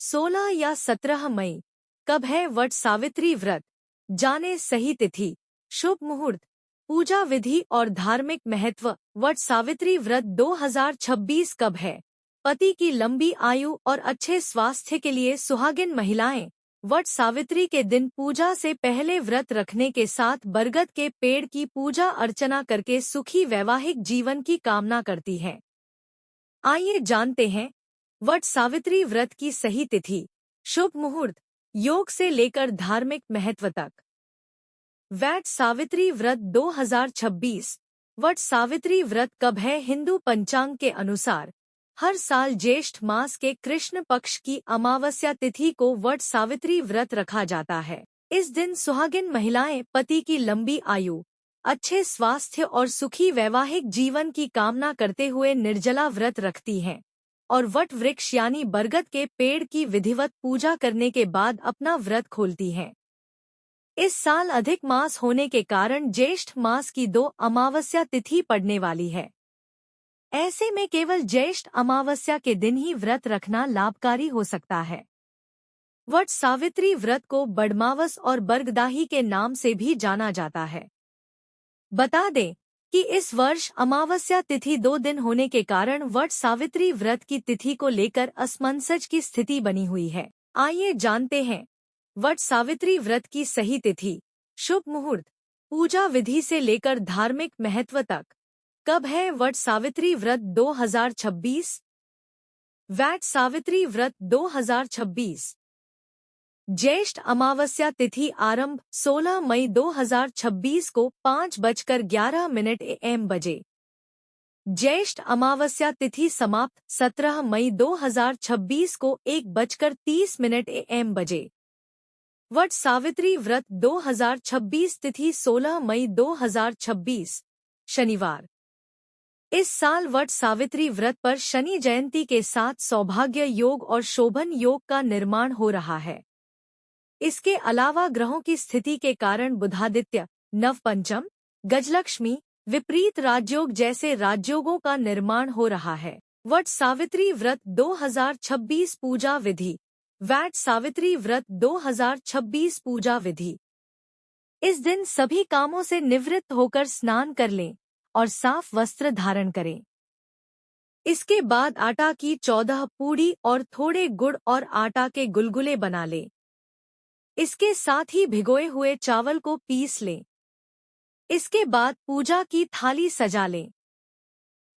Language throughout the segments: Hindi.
16 या 17 मई। कब है वट सावित्री व्रत? जाने सही तिथि, शुभ मुहूर्त, पूजा विधि और धार्मिक महत्व। वट सावित्री व्रत 2026 कब है? पति की लंबी आयु और अच्छे स्वास्थ्य के लिए सुहागिन महिलाएं वट सावित्री के दिन पूजा से पहले व्रत रखने के साथ बरगद के पेड़ की पूजा अर्चना करके सुखी वैवाहिक जीवन की कामना करती हैं। आइए जानते हैं वट सावित्री व्रत की सही तिथि, शुभ मुहूर्त, योग से लेकर धार्मिक महत्व तक। वट सावित्री व्रत 2026। वट सावित्री व्रत कब है? हिंदू पंचांग के अनुसार हर साल ज्येष्ठ मास के कृष्ण पक्ष की अमावस्या तिथि को वट सावित्री व्रत रखा जाता है। इस दिन सुहागिन महिलाएं पति की लंबी आयु, अच्छे स्वास्थ्य और सुखी वैवाहिक जीवन की कामना करते हुए निर्जला व्रत रखती हैं और वट वृक्ष यानी बरगद के पेड़ की विधिवत पूजा करने के बाद अपना व्रत खोलती हैं। इस साल अधिक मास होने के कारण ज्येष्ठ मास की 2 अमावस्या तिथि पड़ने वाली है। ऐसे में केवल ज्येष्ठ अमावस्या के दिन ही व्रत रखना लाभकारी हो सकता है। वट सावित्री व्रत को बड़मावस और बरगदाही के नाम से भी जाना जाता है। बता दें कि इस वर्ष अमावस्या तिथि 2 दिन होने के कारण वट सावित्री व्रत की तिथि को लेकर असमंजस की स्थिति बनी हुई है। आइए जानते हैं वट सावित्री व्रत की सही तिथि, शुभ मुहूर्त, पूजा विधि से लेकर धार्मिक महत्व तक। कब है वट सावित्री व्रत 2026? वट सावित्री व्रत 2026। ज्येष्ठ अमावस्या तिथि आरंभ 16 मई 2026 को 5:11 AM बजे। ज्येष्ठ अमावस्या तिथि समाप्त 17 मई 2026 को 1:30 AM बजे। वट सावित्री व्रत 2026 तिथि 16 मई 2026, शनिवार। इस साल वट सावित्री व्रत पर शनि जयंती के साथ सौभाग्य योग और शोभन योग का निर्माण हो रहा है। इसके अलावा ग्रहों की स्थिति के कारण बुधादित्य, नवपंचम, गजलक्ष्मी, विपरीत राजयोग जैसे राजयोगों का निर्माण हो रहा है। वट सावित्री व्रत 2026 पूजा विधि। वट सावित्री व्रत 2026 पूजा विधि। इस दिन सभी कामों से निवृत्त होकर स्नान कर लें और साफ वस्त्र धारण करें। इसके बाद आटा की 14 पूड़ी और थोड़े गुड़ और आटा के गुलगुले बना लें। इसके साथ ही भिगोए हुए चावल को पीस लें। इसके बाद पूजा की थाली सजा लें।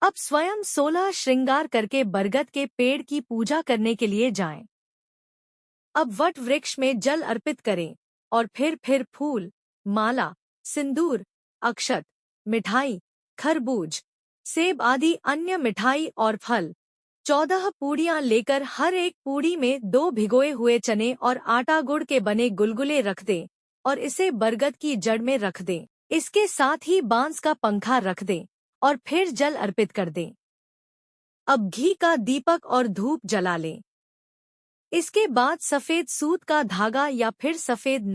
अब स्वयं 16 श्रृंगार करके बरगद के पेड़ की पूजा करने के लिए जाएं। अब वट वृक्ष में जल अर्पित करें और फिर फूल, माला, सिंदूर, अक्षत, मिठाई, खरबूज, सेब आदि अन्य मिठाई और फल 14 पूड़ियां लेकर हर एक पूड़ी में 2 भिगोए हुए चने और आटा गुड़ के बने गुलगुले रख दें और इसे बरगद की जड़ में रख दें। इसके साथ ही बांस का पंखा रख दें और फिर जल अर्पित कर दें। अब घी का दीपक और धूप जला लें। इसके बाद सफेद सूत का धागा या फिर सफेद